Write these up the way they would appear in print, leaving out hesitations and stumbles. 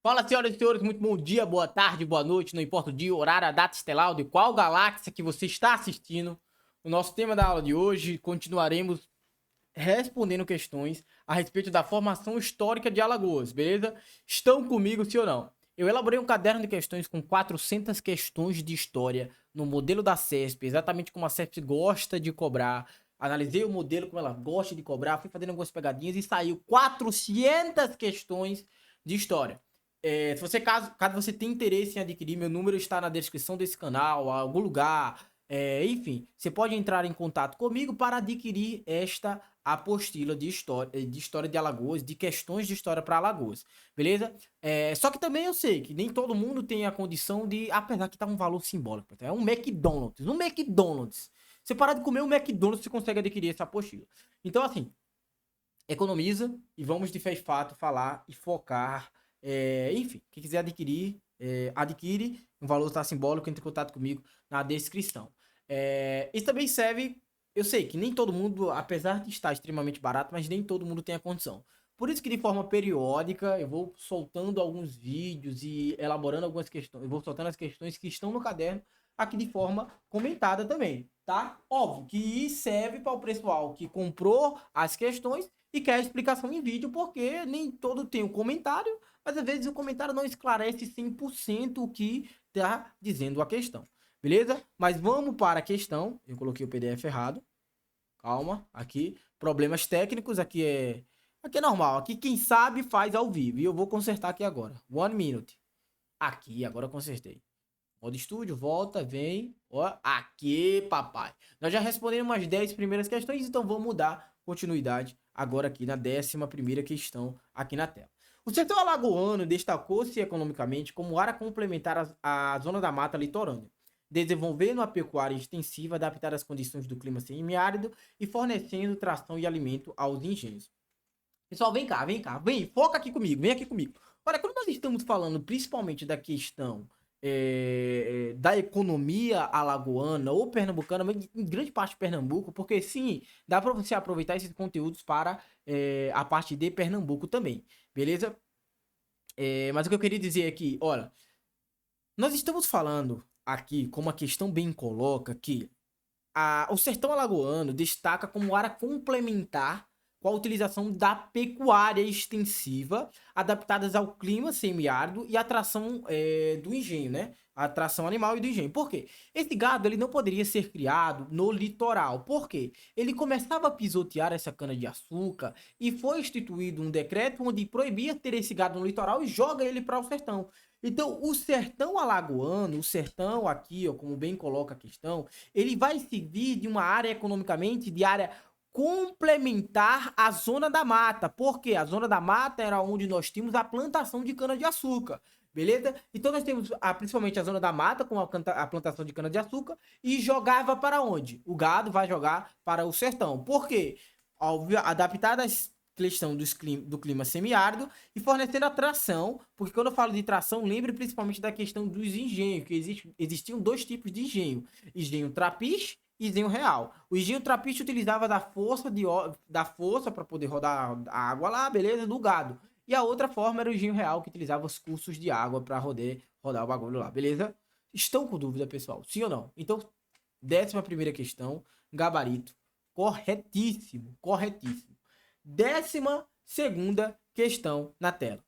Fala, senhoras e senhores, muito bom dia, boa tarde, boa noite, não importa o dia, o horário, a data estelar, de qual galáxia que você está assistindo. O nosso tema da aula de hoje, continuaremos respondendo questões a respeito da formação histórica de Alagoas, beleza? Estão comigo, sim ou não? Eu elaborei um caderno de questões com 400 questões de história no modelo da CESP, exatamente como a CESP gosta de cobrar. Analisei o modelo como ela gosta de cobrar, fui fazendo algumas pegadinhas e saiu 400 questões de história. Se você, caso você tenha interesse em adquirir, meu número está na descrição desse canal, algum lugar. Enfim, você pode entrar em contato comigo para adquirir esta apostila de história de Alagoas, de questões de história para Alagoas, beleza? Só que também eu sei que nem todo mundo tem a condição de, apesar que tá um valor simbólico, é um McDonald's, Você parar de comer um McDonald's, você consegue adquirir essa apostila. Então, assim, economiza e vamos de fé e fato falar e focar. Enfim, quem quiser adquirir, adquire. O valor está simbólico, entre em contato comigo na descrição. Isso também serve. Eu sei que nem todo mundo, apesar de estar extremamente barato, mas nem todo mundo tem a condição. Por isso que de forma periódica eu vou soltando alguns vídeos e elaborando algumas questões. Eu vou soltando as questões que estão no caderno aqui de forma comentada também, tá? Óbvio que serve para o pessoal que comprou as questões e quer a explicação em vídeo, porque nem todo tem um comentário, mas às vezes o comentário não esclarece 100% o que tá dizendo a questão. Beleza? Mas vamos para a questão. Eu coloquei o PDF errado. Calma, aqui. Problemas técnicos, aqui é normal. Aqui quem sabe faz ao vivo. E eu vou consertar aqui agora. 1 minute. Aqui, agora eu consertei. Modo estúdio, volta, vem. Ó, aqui, papai. Nós já respondemos umas 10 primeiras questões, então vamos dar continuidade agora aqui na 11ª questão aqui na tela. O setor alagoano destacou-se economicamente como área complementar à zona da mata litorânea, desenvolvendo a pecuária extensiva adaptada às condições do clima semiárido e fornecendo tração e alimento aos engenhos. Pessoal, vem cá, vem, foca aqui comigo, vem aqui comigo. Olha, quando nós estamos falando principalmente da questão da economia alagoana ou pernambucana, mas em grande parte de Pernambuco, porque sim, dá para você aproveitar esses conteúdos para a parte de Pernambuco também, beleza? Mas o que eu queria dizer aqui, olha, nós estamos falando aqui, como a questão bem coloca, que o sertão alagoano destaca como área complementar com a utilização da pecuária extensiva, adaptadas ao clima semiárido e a atração do engenho, né? A atração animal e do engenho. Por quê? Esse gado ele não poderia ser criado no litoral. Por quê? Ele começava a pisotear essa cana-de-açúcar e foi instituído um decreto onde proibia ter esse gado no litoral e joga ele para o sertão. Então, o sertão alagoano, o sertão aqui, ó, como bem coloca a questão, ele vai servir de uma área economicamente, de área complementar à zona da mata. Porque a zona da mata era onde nós tínhamos a plantação de cana-de-açúcar. Beleza? Então nós temos principalmente a zona da mata com a plantação de cana-de-açúcar e jogava para onde? O gado vai jogar para o sertão. Por quê? Óbvio, adaptar às questão do clima semiárido e fornecendo a tração, porque quando eu falo de tração, lembre principalmente da questão dos engenhos, que existiam dois tipos de engenho, engenho trapiche e engenho real. O engenho trapiche utilizava da força para poder rodar a água lá, beleza, do gado. E a outra forma era o engenho real, que utilizava os cursos de água para rodar o bagulho lá, beleza? Estão com dúvida, pessoal? Sim ou não? Então, 11ª questão, gabarito, corretíssimo, corretíssimo. 12ª questão na tela.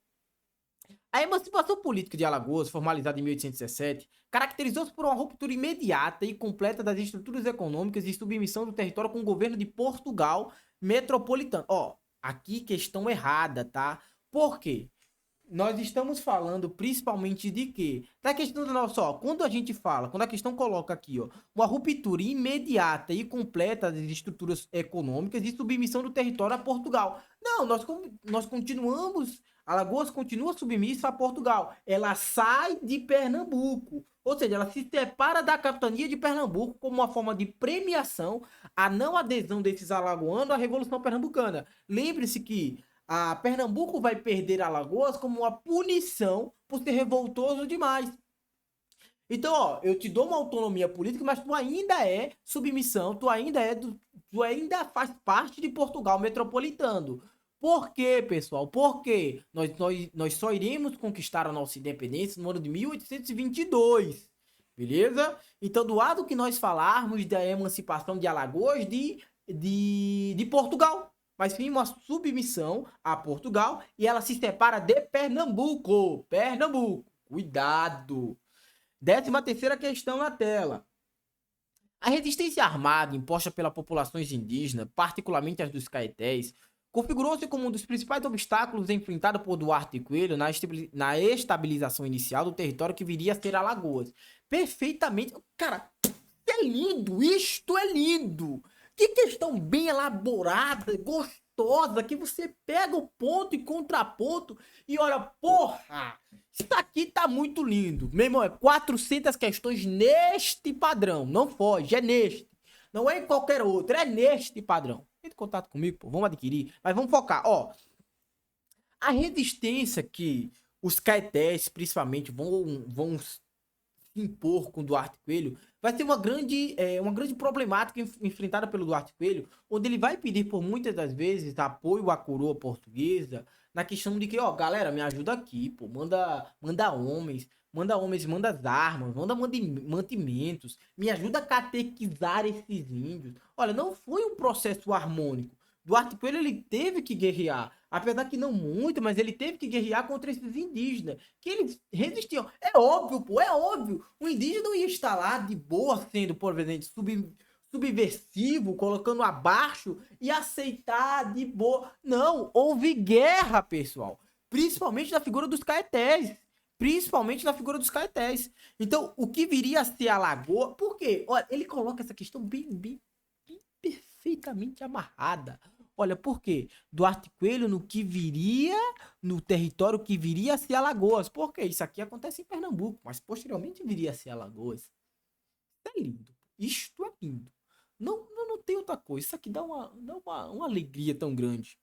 A emancipação política de Alagoas, formalizada em 1817, caracterizou-se por uma ruptura imediata e completa das estruturas econômicas e submissão do território com o governo de Portugal metropolitano. Ó, aqui questão errada, tá? Por quê? Nós estamos falando principalmente de quê? Da questão do nosso, ó, quando a questão coloca aqui, ó, uma ruptura imediata e completa das estruturas econômicas e submissão do território a Portugal. Não, nós continuamos, Alagoas continua submissa a Portugal. Ela sai de Pernambuco, ou seja, ela se separa da capitania de Pernambuco como uma forma de premiação à não adesão desses alagoanos à Revolução Pernambucana. Lembre-se que a Pernambuco vai perder Alagoas como uma punição por ser revoltoso demais. Então, ó, eu te dou uma autonomia política, mas tu ainda é submissão, tu ainda faz parte de Portugal metropolitano. Por quê, pessoal? Por quê? Nós só iremos conquistar a nossa independência no ano de 1822, beleza? Então, do lado que nós falarmos da emancipação de Alagoas de Portugal, mas sim uma submissão a Portugal e ela se separa de Pernambuco. Pernambuco, cuidado! 13ª questão na tela. A resistência armada imposta pelas populações indígenas, particularmente as dos Caetés, configurou-se como um dos principais obstáculos enfrentados por Duarte Coelho na estabilização inicial do território que viria a ser Alagoas. Perfeitamente. Cara, é lindo! Isto é lindo! Que questão bem elaborada, gostosa, que você pega o ponto e contraponto e olha, porra! Isso aqui tá muito lindo. Meu irmão, é 400 questões neste padrão. Não foge, é neste. Não é em qualquer outro, é neste padrão. Entre em contato comigo, pô. Vamos adquirir. Mas vamos focar, ó. A resistência que os caetés, principalmente, vão se impor com o Duarte Coelho vai ser uma grande problemática enfrentada pelo Duarte Coelho, onde ele vai pedir por muitas das vezes apoio à coroa portuguesa na questão de que, ó, galera, me ajuda aqui, pô, manda homens, manda as armas, manda mantimentos, me ajuda a catequizar esses índios. Olha, não foi um processo harmônico. Duarte Coelho, ele teve que guerrear, apesar que não muito, mas ele teve que guerrear contra esses indígenas, que eles resistiam. É óbvio, pô, é óbvio. O indígena não ia estar lá de boa sendo, por exemplo, subversivo, colocando abaixo e aceitar de boa. Não, houve guerra, pessoal. Principalmente na figura dos caetés. Principalmente na figura dos caetés. Então, o que viria a ser a Lagoa... Por quê? Olha, ele coloca essa questão bem perfeitamente amarrada. Olha, por quê? Duarte Coelho no que viria, no território que viria a ser Alagoas. Por quê? Isso aqui acontece em Pernambuco, mas posteriormente viria a ser Alagoas. É lindo. Isto é lindo. Não tem outra coisa. Isso aqui dá uma alegria tão grande.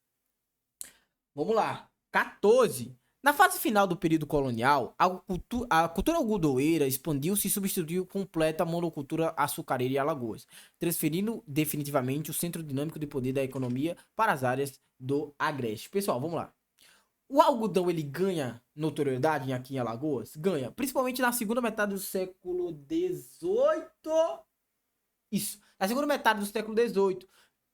Vamos lá. 14. Na fase final do período colonial, a cultura algodoeira expandiu-se e substituiu completa a monocultura açucareira e Alagoas, transferindo definitivamente o centro dinâmico de poder da economia para as áreas do Agreste. Pessoal, vamos lá. O algodão, ele ganha notoriedade aqui em Alagoas? Ganha, principalmente na segunda metade do século XVIII. Isso, na segunda metade do século XVIII,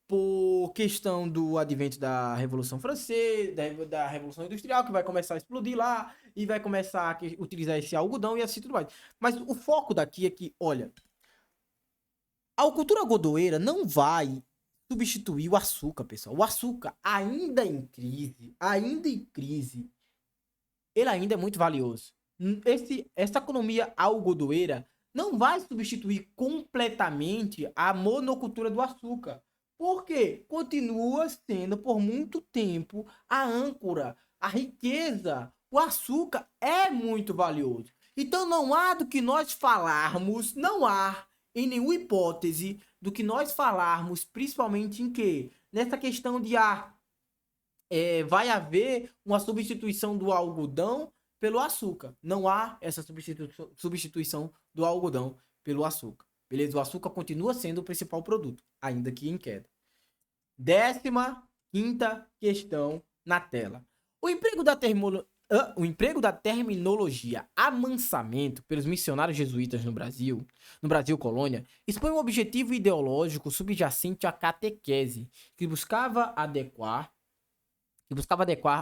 por questão do advento da Revolução Francesa, da Revolução Industrial, que vai começar a explodir lá e vai começar a utilizar esse algodão e assim tudo mais. Mas o foco daqui é que, olha, a cultura godoeira não vai substituir o açúcar, pessoal. O açúcar ainda em crise, ele ainda é muito valioso. Essa economia algodoeira não vai substituir completamente a monocultura do açúcar. Porque continua sendo por muito tempo a âncora, a riqueza. O açúcar é muito valioso. Então não há do que nós falarmos, não há em nenhuma hipótese do que nós falarmos, principalmente em que? Nessa questão de vai haver uma substituição do algodão pelo açúcar. Não há essa substituição do algodão pelo açúcar. Beleza? O açúcar continua sendo o principal produto, ainda que em queda. 15ª questão na tela. O emprego da terminologia amansamento pelos missionários jesuítas no Brasil colônia, expõe um objetivo ideológico subjacente à catequese, que buscava adequar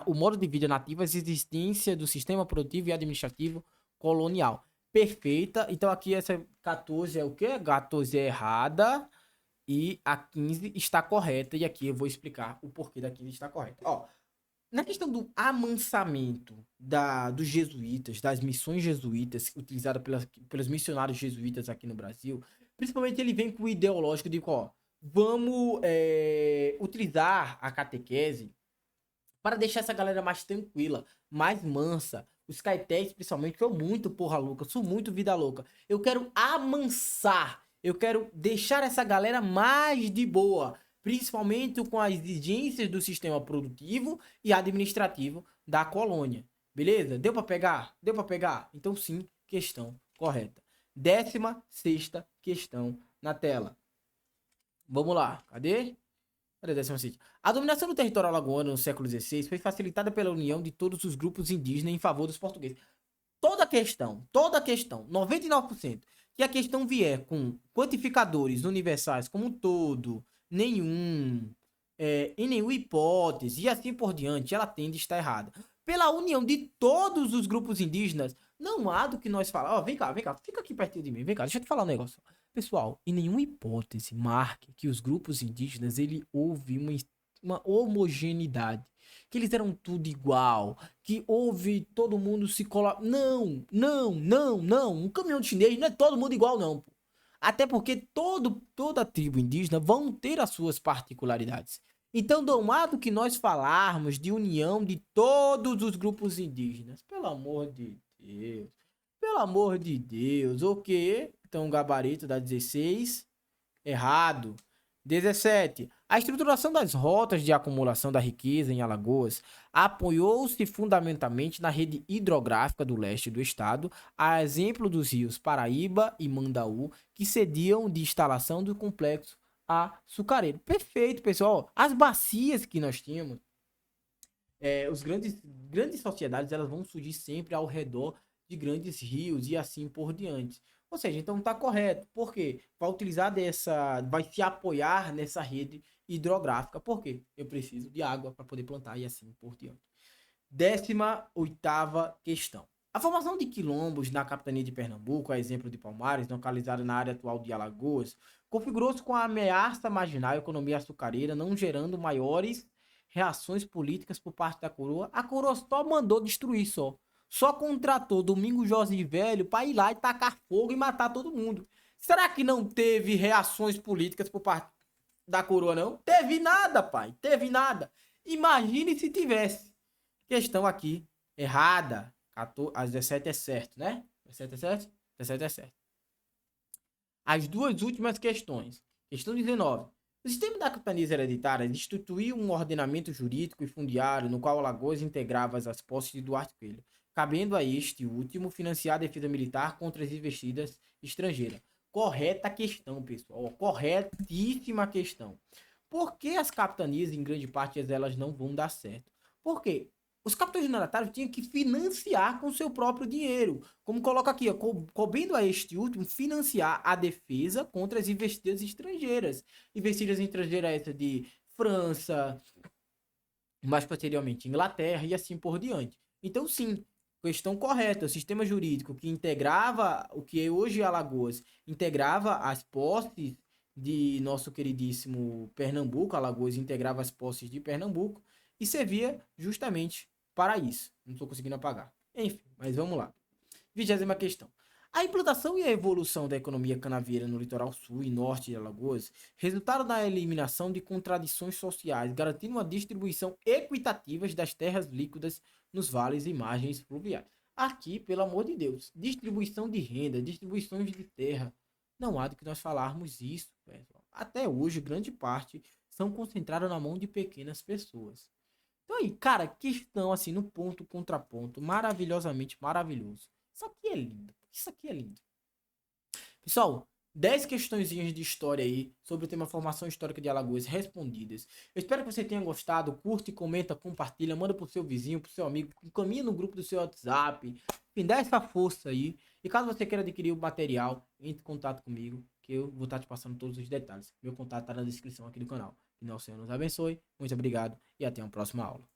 o modo de vida nativo às existências do sistema produtivo e administrativo colonial. Perfeita. Então aqui essa 14 é o quê? 14 é errada e a 15 está correta. E aqui eu vou explicar o porquê da 15 está correta. Ó, na questão do amansamento dos jesuítas, das missões jesuítas utilizadas pelos missionários jesuítas aqui no Brasil, principalmente ele vem com o ideológico de, ó, vamos utilizar a catequese para deixar essa galera mais tranquila, mais mansa. Os caetés, principalmente, são muito porra louca, são muito vida louca. Eu quero amansar, eu quero deixar essa galera mais de boa, principalmente com as exigências do sistema produtivo e administrativo da colônia. Beleza? Deu para pegar? Deu para pegar? Então sim, questão correta. 16ª questão na tela. Vamos lá, cadê? Olha, 16ª. A dominação do território alagoano no século XVI foi facilitada pela união de todos os grupos indígenas em favor dos portugueses. Toda a questão, 99%, que a questão vier com quantificadores universais como um todo, nenhum, em nenhuma hipótese, e assim por diante, ela tende a estar errada. Pela união de todos os grupos indígenas, não há do que nós falar. Ó, vem cá, fica aqui pertinho de mim, vem cá, deixa eu te falar um negócio. Pessoal, em nenhuma hipótese marque que os grupos indígenas, ele houve uma homogeneidade, que eles eram tudo igual, que houve todo mundo se colar. Não, não, não, não. Um caminhão de chinês não é todo mundo igual, não. Pô. Até porque toda tribo indígena vão ter as suas particularidades. Então, domado que nós falarmos de união de todos os grupos indígenas, pelo amor de Deus, o quê? Então, o gabarito da 16, errado. 17. A estruturação das rotas de acumulação da riqueza em Alagoas apoiou-se fundamentalmente na rede hidrográfica do leste do estado, a exemplo dos rios Paraíba e Mandaú, que cediam de instalação do complexo açucareiro. Perfeito, pessoal. As bacias que nós tínhamos, os grandes sociedades, elas vão surgir sempre ao redor de grandes rios e assim por diante. Ou seja, então tá correto. Por quê? Vai se apoiar nessa rede hidrográfica. Por quê? Eu preciso de água para poder plantar e assim por diante. 18ª questão. A formação de quilombos na capitania de Pernambuco, a exemplo de Palmares, localizada na área atual de Alagoas, configurou-se com a ameaça marginal à economia açucareira, não gerando maiores reações políticas por parte da coroa. A coroa só mandou destruir só. Só contratou Domingos Jorge Velho para ir lá e tacar fogo e matar todo mundo. Será que não teve reações políticas por parte da coroa, não? Teve nada, pai. Teve nada. Imagine se tivesse. Questão aqui errada. As 17 é certo, né? 17 é certo? 17 é certo. As duas últimas questões. Questão 19. O sistema da capitanias hereditárias instituiu um ordenamento jurídico e fundiário no qual Alagoas integrava as posses de Duarte Coelho, cabendo a este último financiar a defesa militar contra as investidas estrangeiras. Correta questão, pessoal. Corretíssima questão. Por que as capitanias, em grande parte, elas não vão dar certo? Por quê? Os capitães generatários tinham que financiar com seu próprio dinheiro. Como coloca aqui, ó, coubendo a este último financiar a defesa contra as investidas estrangeiras. Investidas estrangeiras essa de França, mais posteriormente Inglaterra e assim por diante. Então, sim, questão correta. O sistema jurídico que integrava, o que hoje é Alagoas, integrava as posses de nosso queridíssimo Pernambuco, Alagoas integrava as posses de Pernambuco e servia justamente para isso. Não estou conseguindo apagar. Enfim, mas vamos lá. 20ª questão. A implantação e a evolução da economia canavieira no litoral sul e norte de Alagoas resultaram na eliminação de contradições sociais, garantindo uma distribuição equitativa das terras líquidas nos vales e margens fluviais. Aqui, pelo amor de Deus, distribuição de renda, distribuições de terra, não há do que nós falarmos isso, pessoal. Até hoje, grande parte são concentradas na mão de pequenas pessoas. Então aí, cara, questão assim no ponto contraponto, maravilhosamente maravilhoso. Isso aqui é lindo. Isso aqui é lindo. Pessoal, 10 questõezinhas de história aí sobre o tema formação histórica de Alagoas respondidas. Eu espero que você tenha gostado. Curte, comenta, compartilha, manda pro seu vizinho, pro seu amigo, encaminha no grupo do seu WhatsApp. Enfim, dá essa força aí. E caso você queira adquirir o material, entre em contato comigo, que eu vou estar te passando todos os detalhes. Meu contato tá na descrição aqui do canal. Que nosso Senhor nos abençoe. Muito obrigado e até a próxima aula.